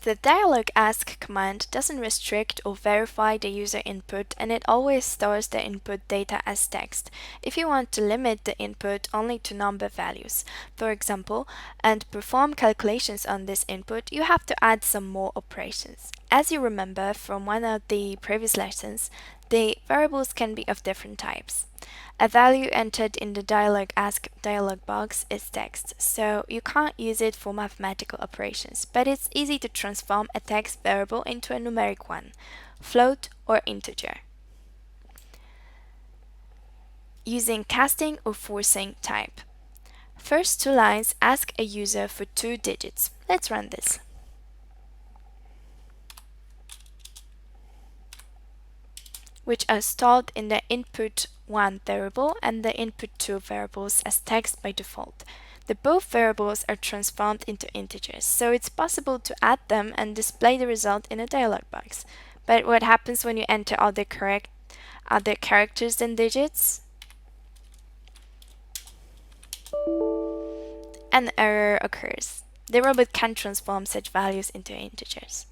The dialog ask command doesn't restrict or verify the user input, and it always stores the input data as text. If you want to limit the input only to number values, for example, and perform calculations on this input, you have to add some more operations. As you remember from one of the previous lessons, the variables can be of different types. A value entered in the dialog ask dialog box is text, so you can't use it for mathematical operations, but it's easy to transform a text variable into a numeric one, float or integer, using casting or forcing type. First two lines ask a user for 2 digits. Let's run this. Which are stored in the input1 variable and the input2 variables as text by default. The both variables are transformed into integers, so it's possible to add them and display the result in a dialog box. But what happens when you enter other characters than digits? An error occurs. The robot can't transform such values into integers.